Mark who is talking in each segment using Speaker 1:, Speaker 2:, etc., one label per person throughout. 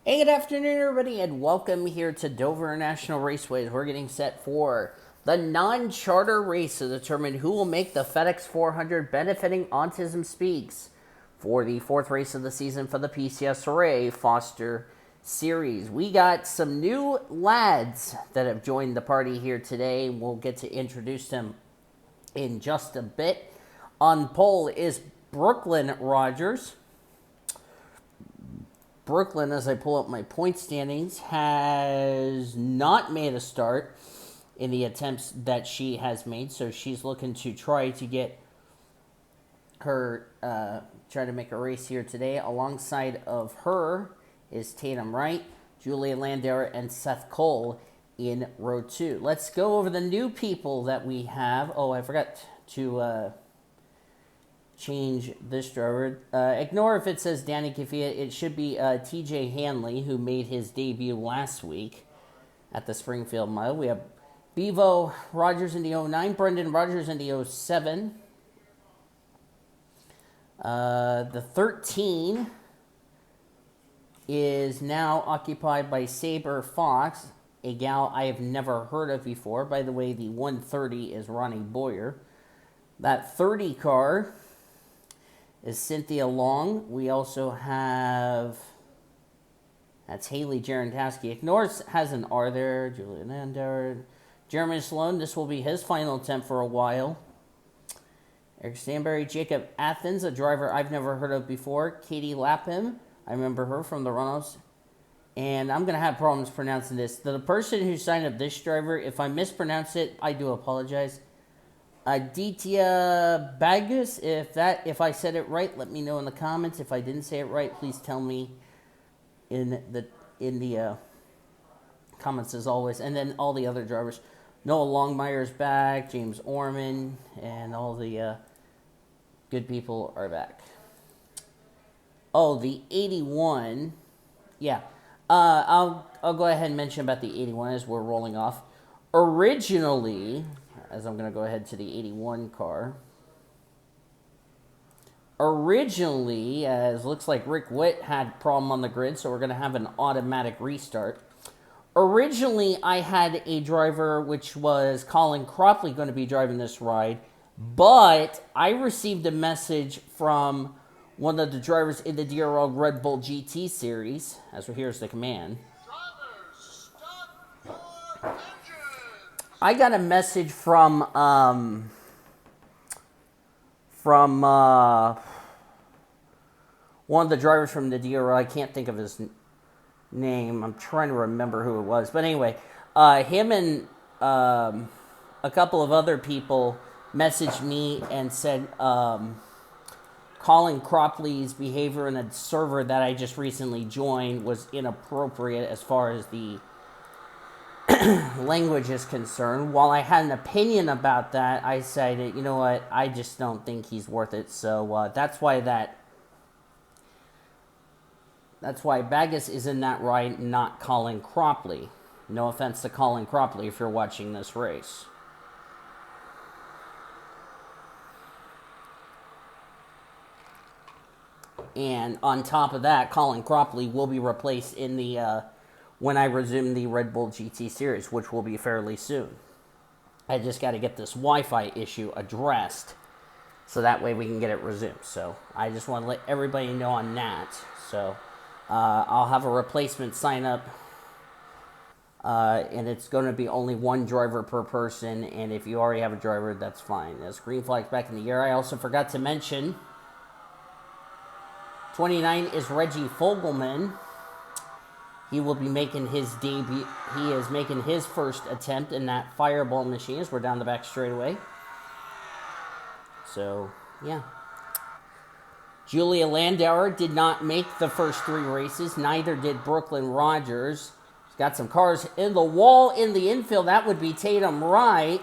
Speaker 1: Hey, good afternoon, everybody, and welcome here to Dover International Raceways. We're getting set for the non-charter race to determine who will make the FedEx 400 benefiting Autism Speaks for the fourth race of the season for the PCSRA Foster Series. We got some new lads that have joined the party here today. We'll get to introduce them in just a bit. On pole is Brooklyn Rogers. Brooklyn, as I pull up my point standings, has not made a start in the attempts that she has made, so she's looking to try to get her, try to make a race here today. Alongside of her is Tatum Wright, Julia Landauer, and Seth Cole in row 2. Let's go over the new people that we have. Oh, I forgot to change this driver. Ignore if it says Danny Kafia. It should be TJ Hanley, who made his debut last week at the Springfield Mile. We have Bevo Rogers in the 09, Brendan Rogers in the 07. The 13 is now occupied by Saber Fox, a gal I have never heard of before. By the way, the 130 is Ronnie Boyer. That 30 car is Cynthia Long. We also have, that's Haley Jarentowski. Ignores has an R there. Julian Landauer. Jeremy Sloan, this will be his final attempt for a while. Eric Stanberry, Jacob Athens, a driver I've never heard of before. Katie Lapham, I remember her from the runoffs. And I'm going to have problems pronouncing this. The person who signed up this driver, if I mispronounce it, I do apologize. Aditya Bagus, if I said it right, let me know in the comments. If I didn't say it right, please tell me in the comments as always. And then all the other drivers. Noah Longmire's back, James Orman, and all the good people are back. Oh, the 81. Yeah. I'll go ahead and mention about the 81 as we're rolling off. Originally, as I'm going to go ahead to the 81 car. Originally, as looks like Rick Witt had problem on the grid, so we're going to have an automatic restart. Originally, I had a driver, which was Colin Cropley, going to be driving this ride, but I received a message from one of the drivers in the DRL Red Bull GT series, as here's the command. I got a message from one of the drivers from the DRL. I can't think of his name. I'm trying to remember who it was. But anyway, him and a couple of other people messaged me and said Colin Cropley's behavior in a server that I just recently joined was inappropriate as far as the language is concerned. While I had an opinion about that, I said, you know what, I just don't think he's worth it. So that's why Bagus is in that ride, not Colin Cropley. No offense to Colin Cropley if you're watching this race. And on top of that, Colin Cropley will be replaced in the when I resume the Red Bull GT series, which will be fairly soon. I just got to get this Wi-Fi issue addressed so that way we can get it resumed. So I just want to let everybody know on that. So I'll have a replacement sign up, and it's going to be only one driver per person, and if you already have a driver, that's fine. As green flag's back in the air, I also forgot to mention 29 is Reggie Fogelman. He will be making his debut. He is making his first attempt in that Fireball machine as we're down the back straightaway. So, yeah. Julia Landauer did not make the first 3 races. Neither did Brooklyn Rogers. She's got some cars in the wall in the infield. That would be Tatum Wright.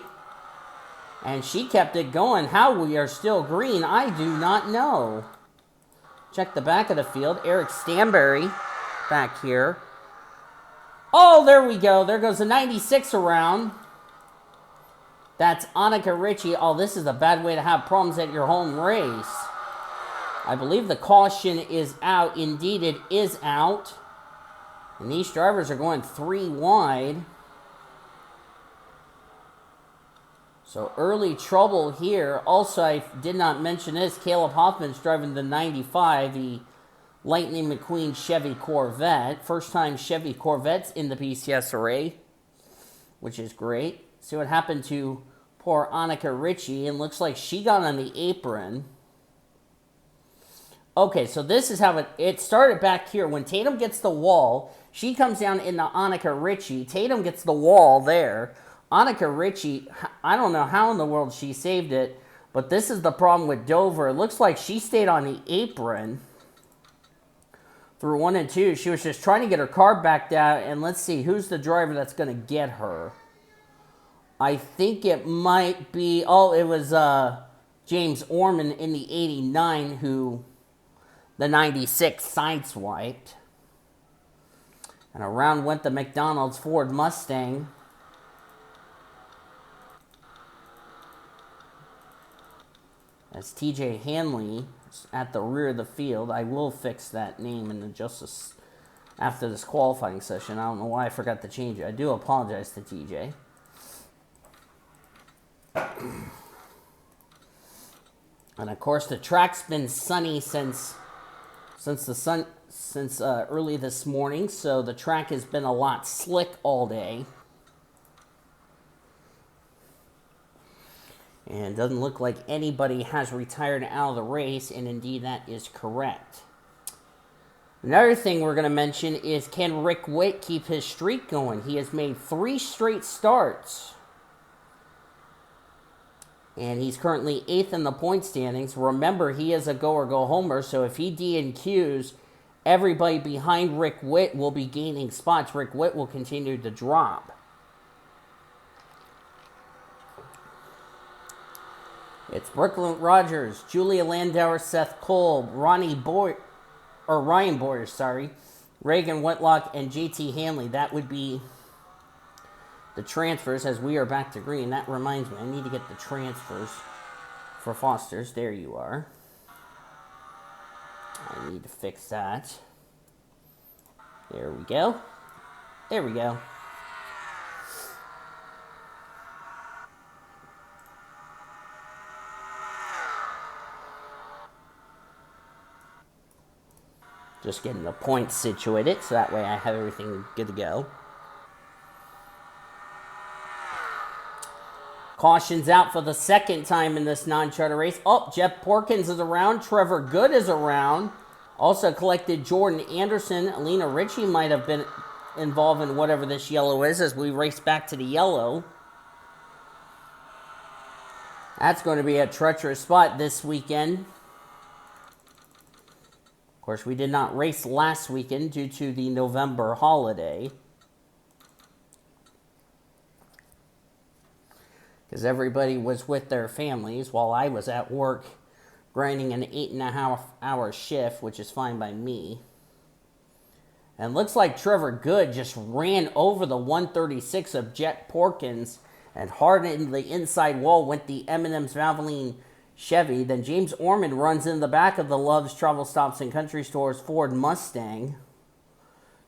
Speaker 1: And she kept it going. How we are still green, I do not know. Check the back of the field. Eric Stanberry back here. Oh, there we go. There goes the 96 around. That's Annika Ritchie. Oh, this is a bad way to have problems at your home race. I believe the caution is out. Indeed, it is out. And these drivers are going 3 wide. So early trouble here. Also, I did not mention this. Caleb Hoffman's driving the 95, the Lightning McQueen Chevy Corvette. First time Chevy Corvettes in the PCSRA, which is great. See what happened to poor Annika Ritchie, and looks like she got on the apron. Okay, so this is how it started back here. When Tatum gets the wall, she comes down into Annika Ritchie. Tatum gets the wall there. Annika Ritchie, I don't know how in the world she saved it, but this is the problem with Dover. It looks like she stayed on the apron through 1 and 2. She was just trying to get her car backed out, and let's see, who's the driver that's going to get her? I think it might be, it was James Orman in the 89 who the 96 sideswiped. And around went the McDonald's Ford Mustang. As TJ Hanley is at the rear of the field. I will fix that name in just after this qualifying session. I don't know why I forgot to change it. I do apologize to TJ. And of course, the track's been sunny since early this morning, so the track has been a lot slick all day. And it doesn't look like anybody has retired out of the race, and indeed that is correct. Another thing we're going to mention is, can Rick Witt keep his streak going? He has made 3 straight starts. And he's currently 8th in the point standings. Remember, he is a go-or-go-homer, so if he DNQs, everybody behind Rick Witt will be gaining spots. Rick Witt will continue to drop. It's Brooklyn Rogers, Julia Landauer, Seth Cole, Ryan Boyer, Reagan Whitlock, and JT Hanley. That would be the transfers as we are back to green. That reminds me, I need to get the transfers for Foster's. There you are. I need to fix that. There we go. There we go. Just getting the points situated, so that way I have everything good to go. Caution's out for the second time in this non-charter race. Oh, Jeff Porkins is around. Trevor Good is around. Also collected Jordan Anderson. Alina Ritchie might have been involved in whatever this yellow is as we race back to the yellow. That's going to be a treacherous spot this weekend. Of course, we did not race last weekend due to the November holiday, because everybody was with their families while I was at work grinding an 8.5-hour shift, which is fine by me. And looks like Trevor Good just ran over the 136 of Jet Porkins and hard into the inside wall went the M&M's Valvoline Chevy. Then James Orman runs in the back of the Love's Travel Stops and Country Stores Ford Mustang.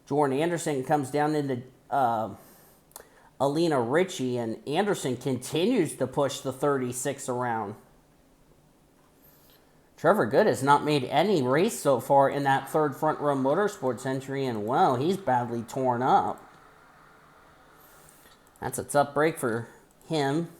Speaker 1: Jordan Anderson comes down into Alina Ritchie, and Anderson continues to push the 36 around. Trevor Good has not made any race so far in that third Front Row Motorsports entry, and well, he's badly torn up. That's a tough break for him.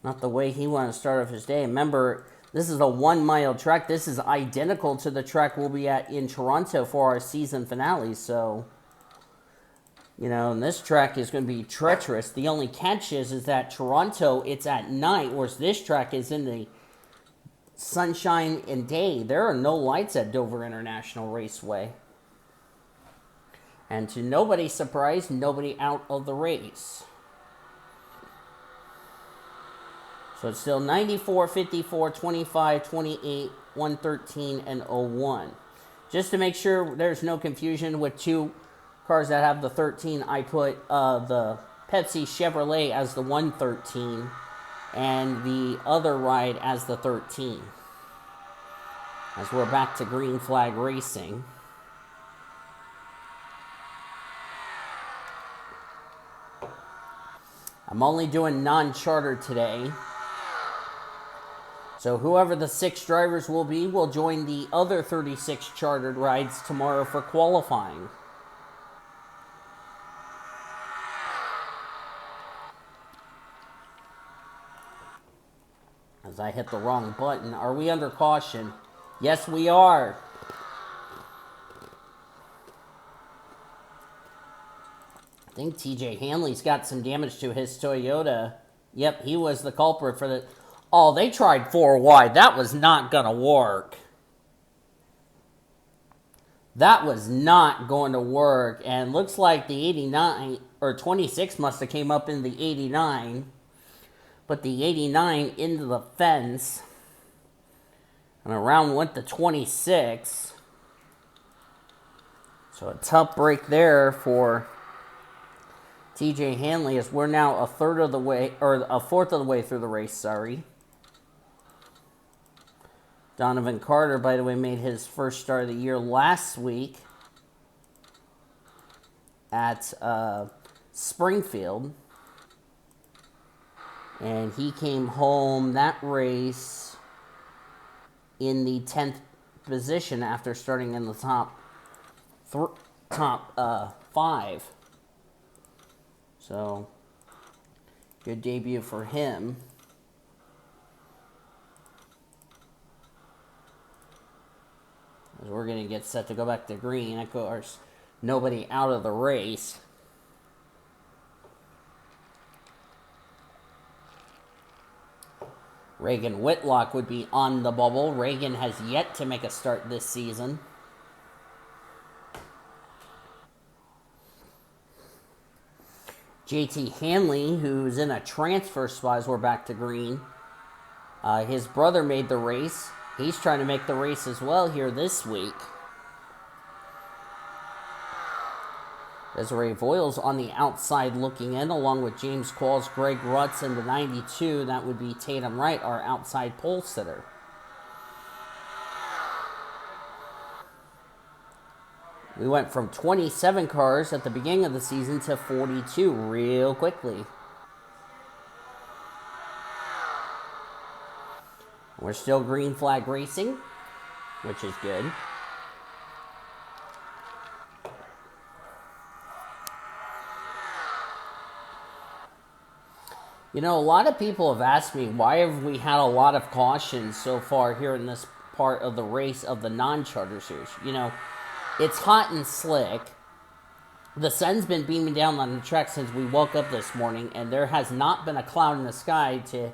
Speaker 1: Not the way he wanted to start off his day. Remember, this is a 1-mile track. This is identical to the track we'll be at in Toronto for our season finale. So, you know, and this track is going to be treacherous. The only catch is that Toronto, it's at night, whereas this track is in the sunshine and day. There are no lights at Dover International Raceway. And to nobody's surprise, nobody out of the race. So it's still 94, 54, 25, 28, 113, and 01. Just to make sure there's no confusion with two cars that have the 13, I put the Pepsi Chevrolet as the 113 and the other ride as the 13. As we're back to green flag racing. I'm only doing non-charter today. So whoever the 6 drivers will be will join the other 36 chartered rides tomorrow for qualifying. As I hit the wrong button. Are we under caution? Yes, we are. I think TJ Hanley's got some damage to his Toyota. Yep, he was the culprit for the... Oh, they tried 4 wide. That was not going to work. That was not going to work. And looks like the 89, or 26 must have came up in the 89. But the 89 into the fence. And around went the 26. So a tough break there for TJ Hanley as we're now a fourth of the way through the race, sorry. Donovan Carter, by the way, made his first start of the year last week at Springfield. And he came home that race in the 10th position after starting in the top 5. So, good debut for him. As we're going to get set to go back to green. Of course, nobody out of the race. Reagan Whitlock would be on the bubble. Reagan has yet to make a start this season. JT Hanley, who's in a transfer spot as we're back to green. His brother made the race. He's trying to make the race as well here this week. Desiree Voiles on the outside looking in, along with James Qualls, Greg Rutz in the 92. That would be Tatum Wright, our outside pole sitter. We went from 27 cars at the beginning of the season to 42 real quickly. We're still green flag racing, which is good. You know, a lot of people have asked me, why have we had a lot of cautions so far here in this part of the race of the non-charter series? You know, it's hot and slick. The sun's been beaming down on the track since we woke up this morning, and there has not been a cloud in the sky to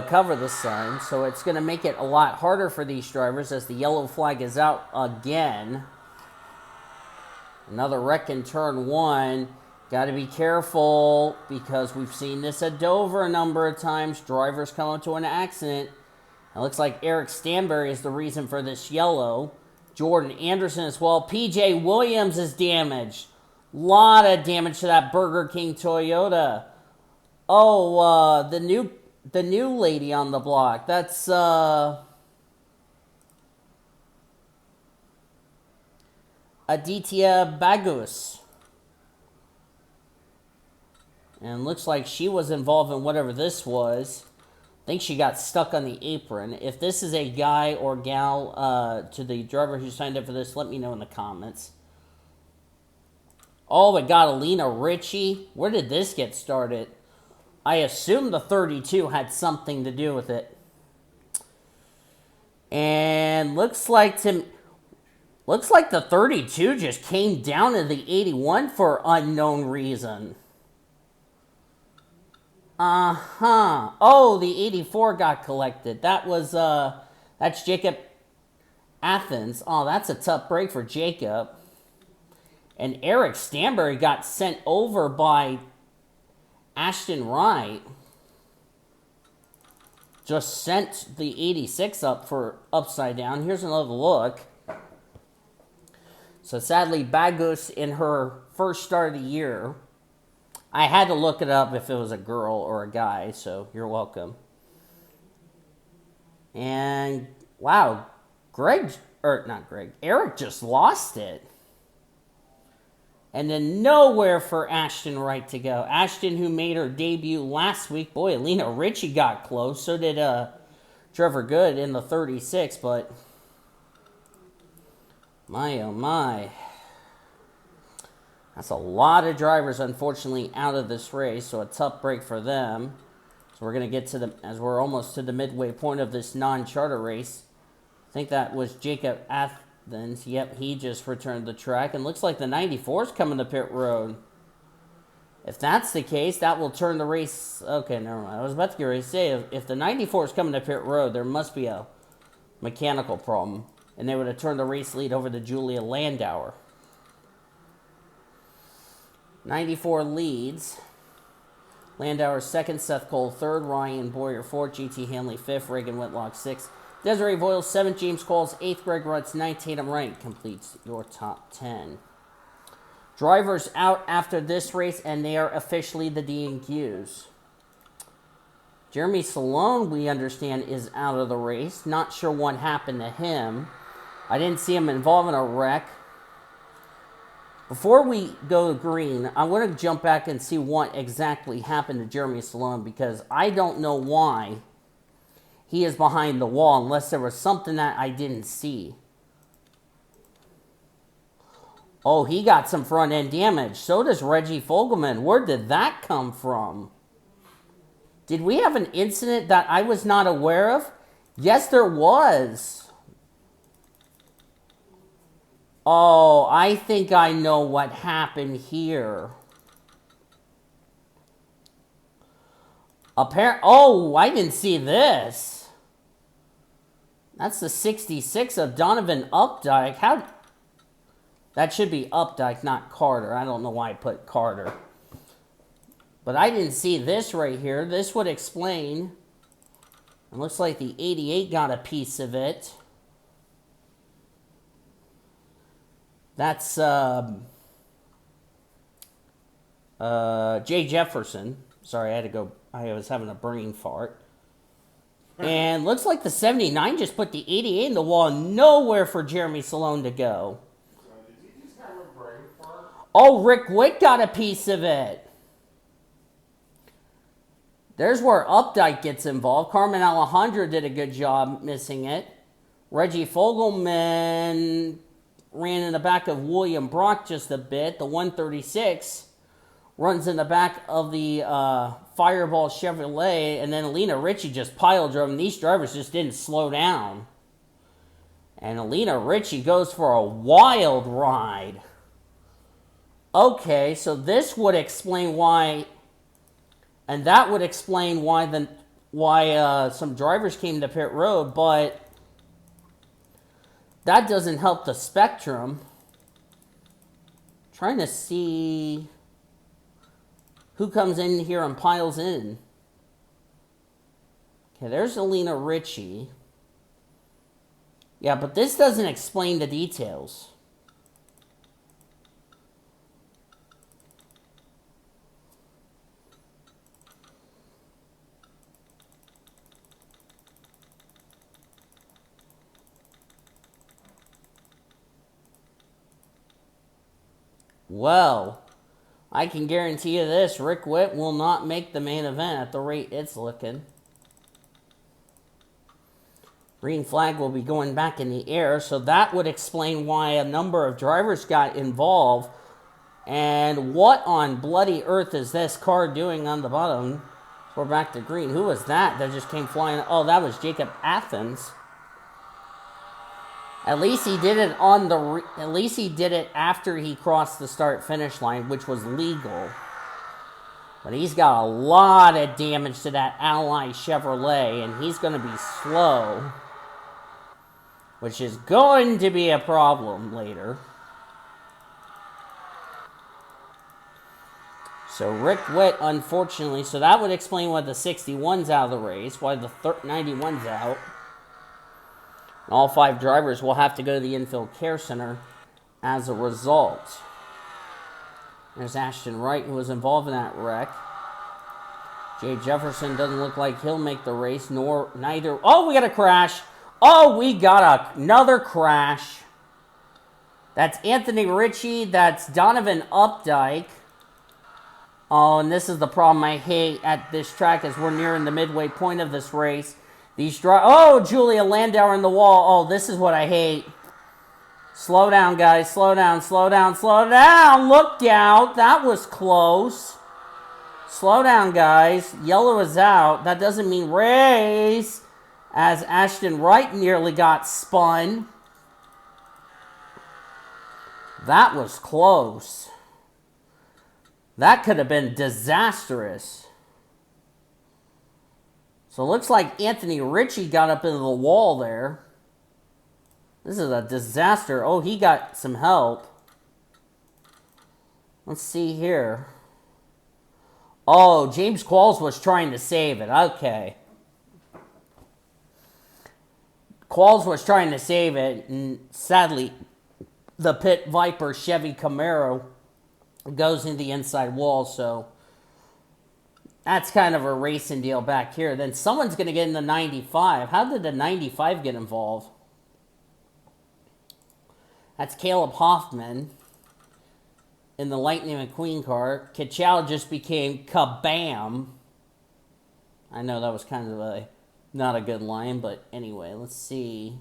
Speaker 1: cover the sun. So it's going to make it a lot harder for these drivers as the yellow flag is out again. Another wreck in turn 1. Got to be careful because we've seen this at Dover a number of times. Drivers come into an accident. It looks like Eric Stanberry is the reason for this yellow. Jordan Anderson as well. PJ Williams is damaged. Lot of damage to that Burger King Toyota. Oh, the new lady on the block. That's Aditya Bagus. And looks like she was involved in whatever this was. I think she got stuck on the apron. If this is a guy or gal to the driver who signed up for this, let me know in the comments. Oh, it got Alina Ritchie. Where did this get started? I assume the 32 had something to do with it. And looks like the 32 just came down to the 81 for unknown reason. Oh, the 84 got collected. That's Jacob Athens. Oh, that's a tough break for Jacob. And Eric Stanberry got sent over by Ashton Wright. Just sent the 86 up for upside down. Here's another look. So sadly, Bagus in her first start of the year. I had to look it up if it was a girl or a guy, so you're welcome. And, wow, Eric just lost it. And then nowhere for Ashton Wright to go. Ashton, who made her debut last week. Boy, Lena Ritchie got close. So did Trevor Good in the 36. But my, oh my. That's a lot of drivers, unfortunately, out of this race. So a tough break for them. So we're going to get to as we're almost to the midway point of this non-charter race. I think that was Jacob Athens. Yep, he just returned the track. And looks like the 94 is coming to pit road. If that's the case, that will turn the race. Okay, never mind. I was about to get ready to say, if the 94 is coming to pit road, there must be a mechanical problem. And they would have turned the race lead over to Julia Landauer. 94 leads. Landauer second, Seth Cole third, Ryan Boyer fourth, GT Hanley fifth, Reagan Whitlock sixth, Desiree Voyle seventh, James Coles eighth, Greg Rutz ninth, Tatum Wright completes your top 10. Drivers out after this race, and they are officially the D&Qs. Jeremy Salone, we understand, is out of the race. Not sure what happened to him. I didn't see him involved in a wreck. Before we go green, I want to jump back and see what exactly happened to Jeremy Salone, because I don't know why he is behind the wall unless there was something that I didn't see. Oh, he got some front end damage. So does Reggie Fogelman. Where did that come from? Did we have an incident that I was not aware of? Yes, there was. Oh, I think I know what happened here. Oh, I didn't see this. That's the 66 of Donovan Updike. That should be Updike, not Carter. I don't know why I put Carter. But I didn't see this right here. This would explain. It looks like the 88 got a piece of it. That's Jay Jefferson. Sorry, I was having a brain fart. And looks like the 79 just put the 88 in the wall. Nowhere for Jeremy Salone to go.
Speaker 2: Did he just have a brain fart?
Speaker 1: Oh, Rick Witt got a piece of it. There's where Updike gets involved. Carmen Alejandro did a good job missing it. Reggie Fogelman ran in the back of William Brock just a bit. The 136 runs in the back of the Fireball Chevrolet, and then Alina Ritchie just pile drove, and these drivers just didn't slow down. And Alina Ritchie goes for a wild ride. Okay, so this would explain why, and that would explain why some drivers came to pit road, but that doesn't help the spectrum. Trying to see who comes in here and piles in. Okay, there's Alina Ritchie. Yeah, but this doesn't explain the details. Well, I can guarantee you this. Rick Witt will not make the main event at the rate it's looking. Green flag will be going back in the air, so that would explain why a number of drivers got involved. And what on bloody earth is this car doing on the bottom? We're back to green. Who was that just came flying? Oh, that was Jacob Athens. At least he did it at least he did it after he crossed the start-finish line, which was legal. But he's got a lot of damage to that Ally Chevrolet, and he's going to be slow, which is going to be a problem later. So Rick Witt, unfortunately, so that would explain why the 61's out of the race, why the 91's out. All 5 drivers will have to go to the infield care center as a result. There's Ashton Wright, who was involved in that wreck. Jay Jefferson doesn't look like he'll make the race, neither. Oh, we got a crash. Oh, we got another crash. That's Anthony Ritchie. That's Donovan Updike. Oh, and this is the problem I hate at this track as we're nearing the midway point of this race. Oh, Julia Landauer in the wall. Oh, this is what I hate. Slow down, guys. Slow down, slow down, slow down. Look out. That was close. Slow down, guys. Yellow is out. That doesn't mean race. As Ashton Wright nearly got spun. That was close. That could have been disastrous. So it looks like Anthony Ritchie got up into the wall there. This is a disaster. Oh, he got some help. Let's see here. Oh, James Qualls was trying to save it. Okay. Qualls was trying to save it, and sadly, the Pit Viper Chevy Camaro goes into the inside wall, so that's kind of a racing deal back here. Then someone's going to get in the 95. How did the 95 get involved? That's Caleb Hoffman in the Lightning McQueen car. Kachow just became Kabam. I know that was kind of not a good line, but anyway, let's see.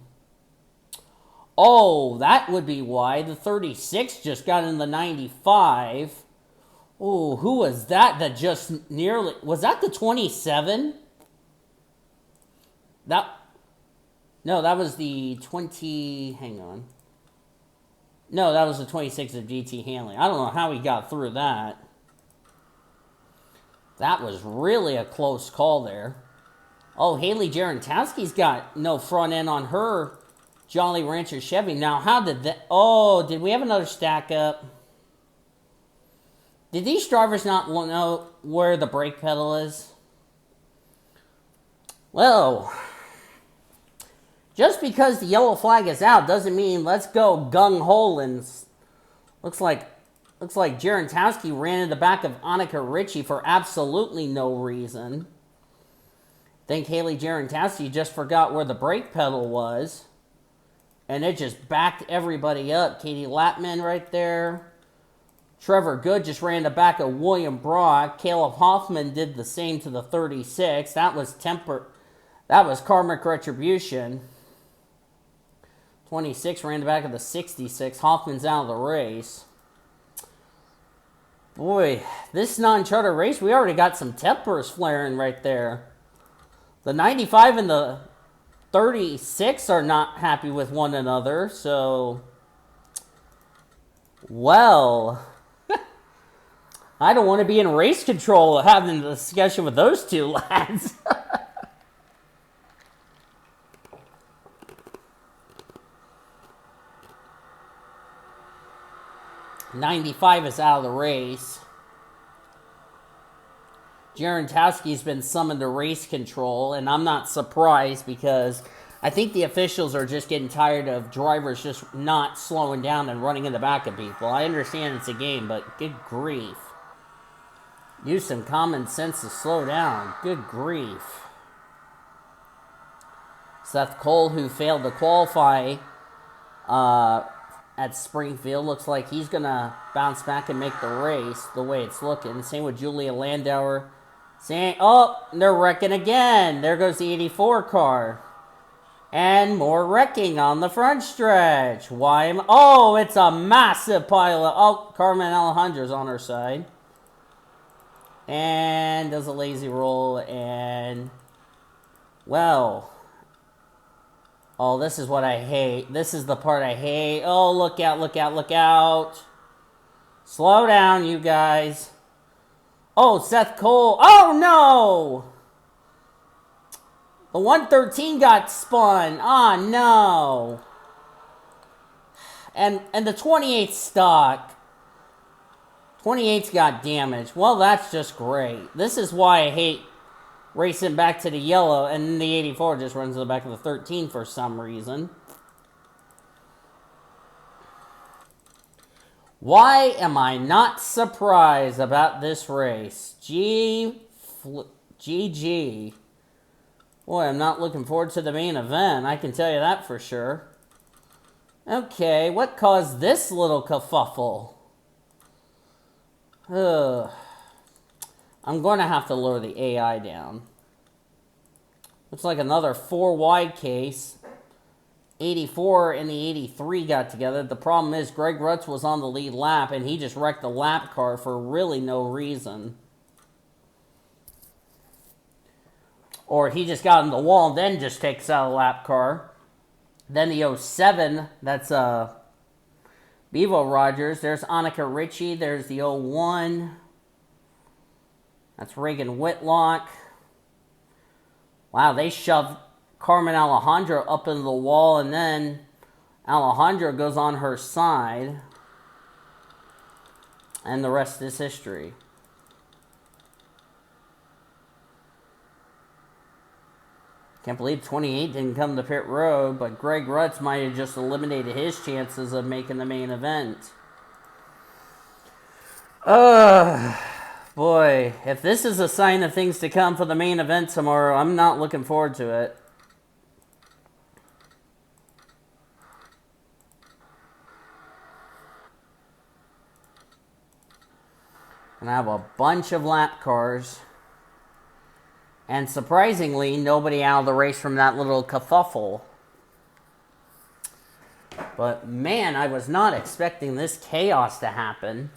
Speaker 1: Oh, that would be why the 36 just got in the 95. Oh, who was that just nearly... Was that the 27? No, that was the 20... Hang on. No, that was the 26 of GT Hanley. I don't know how he got through that. That was really a close call there. Oh, Haley Jarentowski's got no front end on her Jolly Rancher Chevy. Now, how did that... Oh, did we have another stack up? Did these drivers not know where the brake pedal is? Well, just because the yellow flag is out doesn't mean let's go gung-ho and... Looks like Jarentowski ran in the back of Annika Ritchie for absolutely no reason. I think Haley Jarentowski just forgot where the brake pedal was. And it just backed everybody up. Katie Lapman right there. Trevor Good just ran the back of William Brock. Caleb Hoffman did the same to the 36. That was karmic retribution. 26 ran the back of the 66. Hoffman's out of the race. Boy, this non-charter race, we already got some tempers flaring right there. The 95 and the 36 are not happy with one another, so... Well... I don't want to be in race control having a discussion with those two lads. 95 is out of the race. Jarentowski's been summoned to race control, and I'm not surprised because I think the officials are just getting tired of drivers just not slowing down and running in the back of people. I understand it's a game, but good grief. Use some common sense to slow down. Good grief. Seth Cole, who failed to qualify at Springfield, looks like he's going to bounce back and make the race the way it's looking. Same with Julia Landauer. Oh, they're wrecking again. There goes the 84 car. And more wrecking on the front stretch. Oh, it's a massive pile of... Oh, Carmen Alejandro's on her side. And does a lazy roll and... Well... Oh, this is what I hate. This is the part I hate. Oh, look out, look out, look out. Slow down, you guys. Oh, Seth Cole. Oh, no! The 113 got spun. Oh, no. And the 28 stock. 28's got damaged. Well, that's just great. This is why I hate racing back to the yellow, and then the 84 just runs to the back of the 13 for some reason. Why am I not surprised about this race? GG. Boy, I'm not looking forward to the main event. I can tell you that for sure. Okay, what caused this little kerfuffle? Ugh. I'm going to have to lower the AI down. Looks like another 4 wide case. 84 and the 83 got together. The problem is Greg Rutz was on the lead lap, and he just wrecked the lap car for really no reason. Or he just got in the wall and then just takes out a lap car. Then the 07, that's Bevo Rogers. There's Annika Ritchie. There's the 01. That's Reagan Whitlock. Wow, they shoved Carmen Alejandro up into the wall, and then Alejandro goes on her side. And the rest is history. Can't believe 28 didn't come to pit road, but Greg Rutz might have just eliminated his chances of making the main event. Boy, if this is a sign of things to come for the main event tomorrow, I'm not looking forward to it. And I have a bunch of lap cars. And surprisingly, nobody out of the race from that little kerfuffle. But man, I was not expecting this chaos to happen.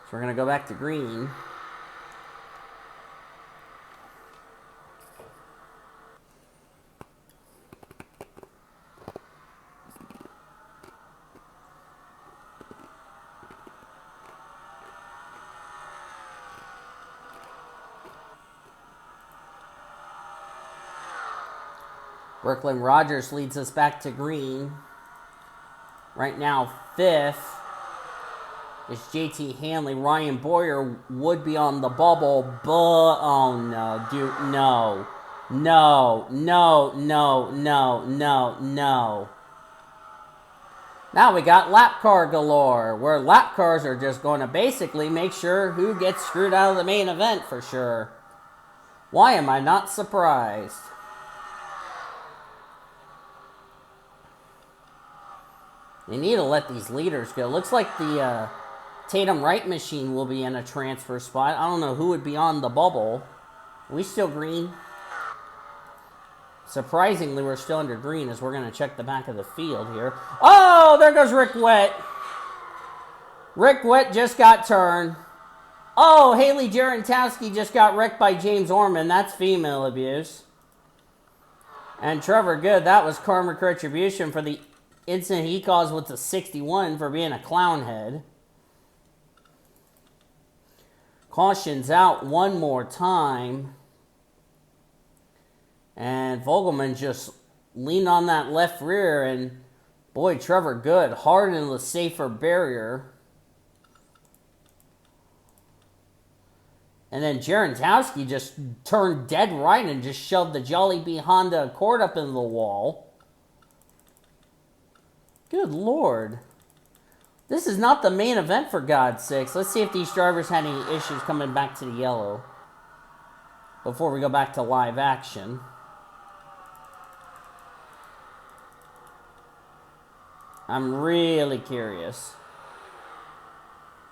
Speaker 1: So we're going to go back to green. Brooklyn Rogers leads us back to green. Right now, 5th is JT Hanley. Ryan Boyer would be on the bubble, but oh no, dude, no. No. Now we got lap car galore, where lap cars are just going to basically make sure who gets screwed out of the main event for sure. Why am I not surprised? They need to let these leaders go. Looks like the Tatum Wright machine will be in a transfer spot. I don't know who would be on the bubble. Are we still green? Surprisingly, we're still under green as we're going to check the back of the field here. Oh, there goes Rick Wett. Rick Wett just got turned. Oh, Haley Jarentowski just got wrecked by James Orman. That's female abuse. And Trevor Good, that was karma retribution for the incident he caused with the 61 for being a clown head. Caution's out one more time. And Vogelman just leaned on that left rear, and boy, Trevor Good hard into the safer barrier. And then Jarentowski just turned dead right and just shoved the Jollibee Honda Accord up into the wall. Good Lord. This is not the main event, for God's sakes. Let's see if these drivers had any issues coming back to the yellow before we go back to live action. I'm really curious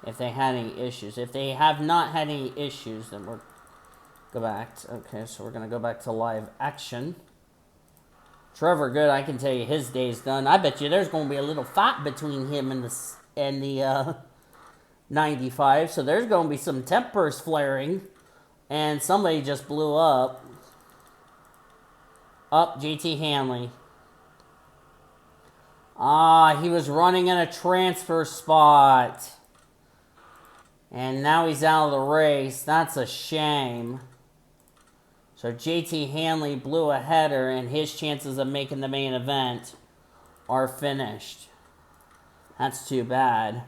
Speaker 1: if they had any issues. If they have not had any issues, then we'll go back. Okay, so we're going to go back to live action. Trevor Good, I can tell you his day's done. I bet you there's going to be a little fight between him and the 95. So there's going to be some tempers flaring. And somebody just blew up. Up, JT Hanley. He was running in a transfer spot. And now he's out of the race. That's a shame. So JT Hanley blew a header, and his chances of making the main event are finished. That's too bad.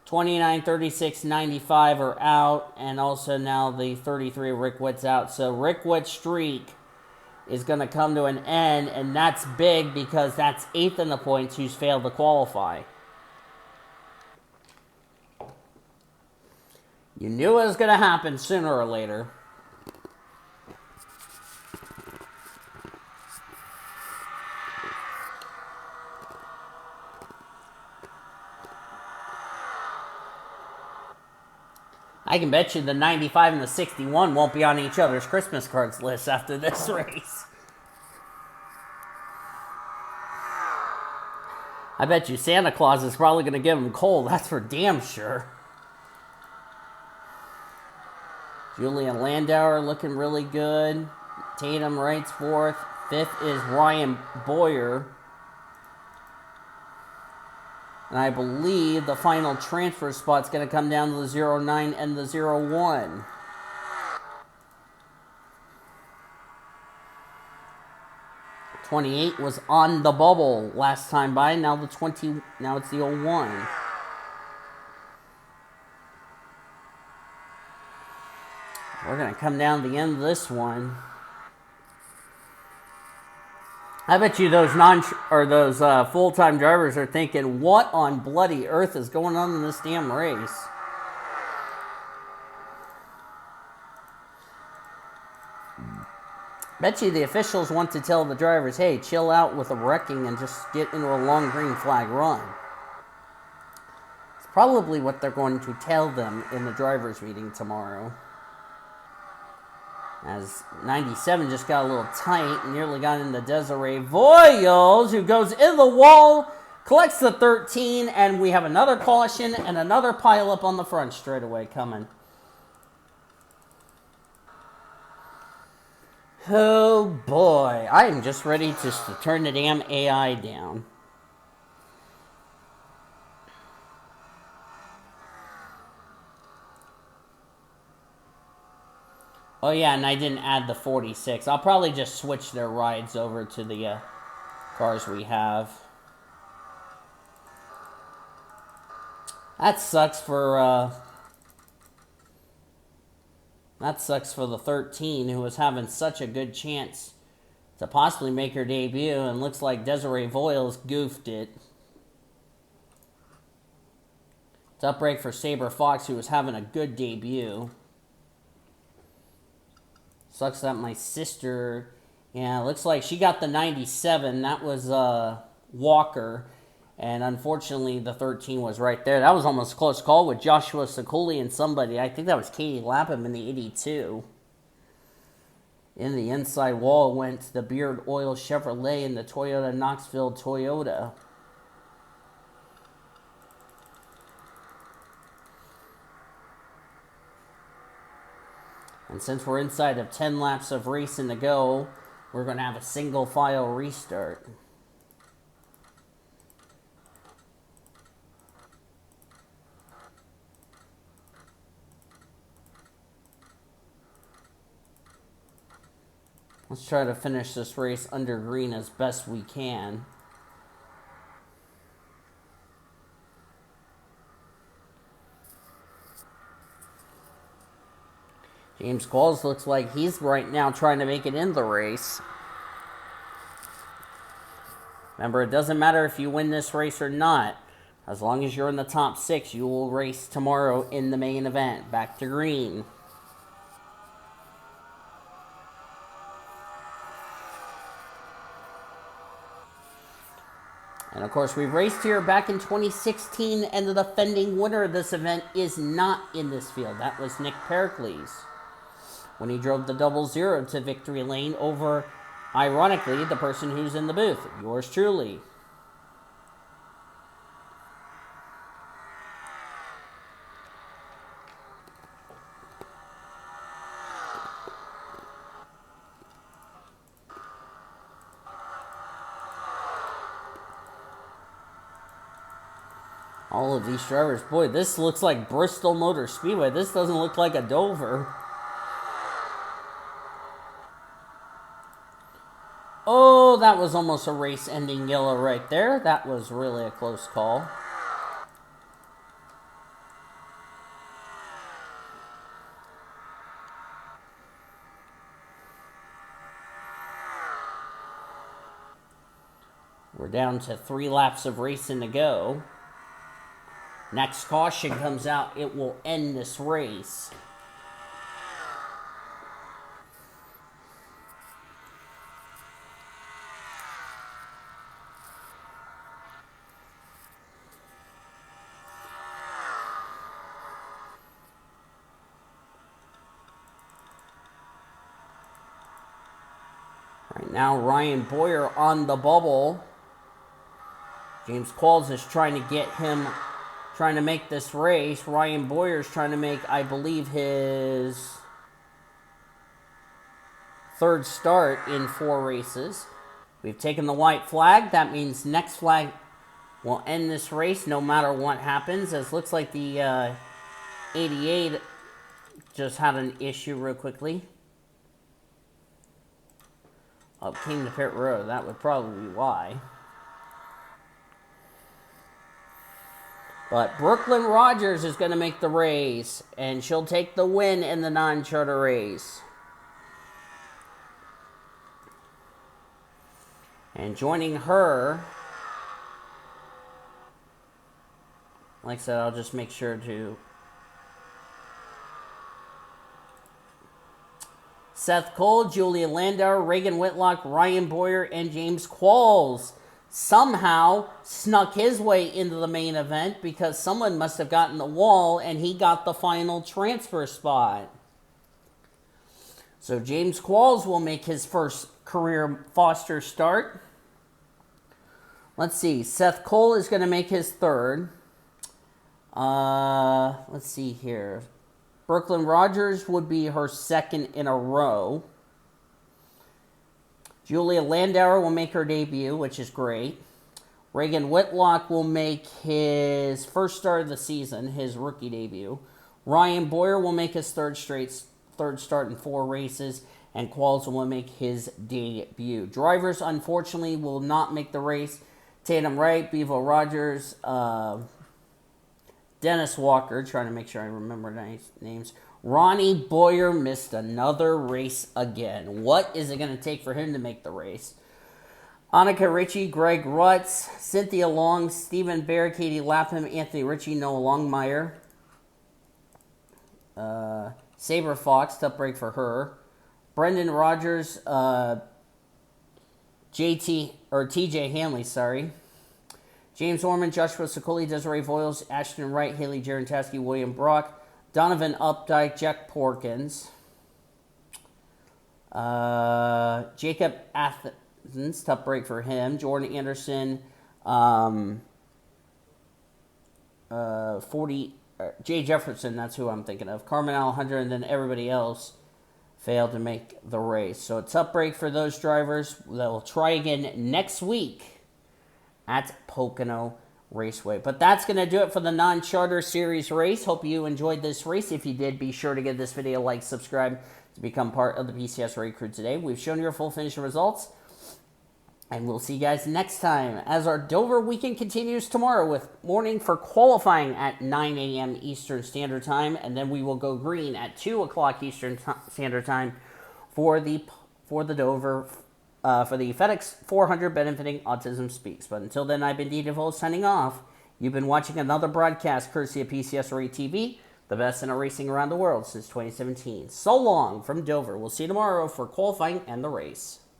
Speaker 1: 29, 36, 95 are out, and also now the 33 Rick Witt's out. So Rick Witt's streak is going to come to an end, and that's big because that's 8th in the points who's failed to qualify. You knew it was going to happen sooner or later. I can bet you the 95 and the 61 won't be on each other's Christmas cards list after this race. I bet you Santa Claus is probably going to give them coal. That's for damn sure. Julian Landauer looking really good. Tatum writes fourth. Fifth is Ryan Boyer. And I believe the final transfer spot's going to come down to the 09 and the 01. '28 was on the bubble last time by. Now it's the 01. We're going to come down to the end of this one. I bet you those full-time drivers are thinking, what on bloody earth is going on in this damn race? Bet you the officials want to tell the drivers, hey, chill out with the wrecking and just get into a long green flag run. It's probably what they're going to tell them in the drivers' meeting tomorrow. As 97 just got a little tight and nearly got into Desiree Voiles, who goes in the wall, collects the 13, and we have another caution and another pileup on the front straightaway coming. Oh boy, I am just ready to turn the damn AI down. Oh yeah, and I didn't add the 46. I'll probably just switch their rides over to the cars we have. That sucks for the 13, who was having such a good chance to possibly make her debut, and looks like Desiree Voiles goofed it. It's up break for Sabre Fox, who was having a good debut. Sucks that my sister, yeah, looks like she got the 97. That was Walker. And unfortunately, the 13 was right there. That was almost a close call with Joshua Sikuli and somebody. I think that was Katie Lapham in the 82. In the inside wall went the Beard Oil Chevrolet and the Toyota Knoxville Toyota. And since we're inside of 10 laps of racing to go, we're going to have a single file restart. Let's try to finish this race under green as best we can. James Qualls looks like he's right now trying to make it in the race. Remember, it doesn't matter if you win this race or not. As long as you're in the top 6, you will race tomorrow in the main event. Back to green. And of course, we raced here back in 2016, and the defending winner of this event is not in this field. That was Nick Pericles, when he drove the 00 to victory lane over, ironically, the person who's in the booth, yours truly. All of these drivers, boy, this looks like Bristol Motor Speedway. This doesn't look like a Dover. Oh, that was almost a race-ending yellow right there. That was really a close call. We're down to 3 laps of racing to go. Next caution comes out. It will end this race. Now Ryan Boyer on the bubble. James Qualls is trying to make this race. Ryan Boyer's trying to make, I believe, his third start in 4 races. We've taken the white flag. That means next flag will end this race no matter what happens. As looks like the 88 just had an issue real quickly. Up came to pit road. That would probably be why. But Brooklyn Rogers is going to make the race, and she'll take the win in the non-charter race. And joining her, like I said, I'll just make sure to... Seth Cole, Julia Landauer, Reagan Whitlock, Ryan Boyer, and James Qualls somehow snuck his way into the main event because someone must have gotten the wall and he got the final transfer spot. So James Qualls will make his first career Foster start. Let's see. Seth Cole is going to make his third. Let's see here. Brooklyn Rogers would be her second in a row. Julia Landauer will make her debut, which is great. Reagan Whitlock will make his first start of the season, his rookie debut. Ryan Boyer will make his third start in 4 races, and Qualls will make his debut. Drivers, unfortunately, will not make the race. Tatum Wright, Bevo Rogers, Dennis Walker, trying to make sure I remember names. Ronnie Boyer missed another race again. What is it going to take for him to make the race? Annika Ritchie, Greg Rutz, Cynthia Long, Stephen Bear, Katie Lapham, Anthony Ritchie, Noah Longmire. Sabre Fox, tough break for her. Brendan Rogers, TJ Hanley, sorry. James Orman, Joshua Sokoli, Desiree Voiles, Ashton Wright, Haley Jarontaski, William Brock, Donovan Updike, Jack Porkins, Jacob Athens, tough break for him, Jordan Anderson, Jay Jefferson, that's who I'm thinking of, Carmen Alejandra, and then everybody else failed to make the race. So a tough break for those drivers. They'll try again next week at Pocono Raceway. But that's going to do it for the non-charter series race. Hope you enjoyed this race. If you did, be sure to give this video a like, subscribe to become part of the PCSRA crew today. We've shown you our full finish results, and we'll see you guys next time as our Dover weekend continues tomorrow with morning for qualifying at 9 a.m. Eastern Standard Time, and then we will go green at 2 o'clock Eastern Standard Time for the Dover for the FedEx 400 benefiting Autism Speaks. But until then, I've been D. DeVoe signing off. You've been watching another broadcast courtesy of PCSRA TV, the best in racing around the world since 2017. So long from Dover. We'll see you tomorrow for qualifying and the race.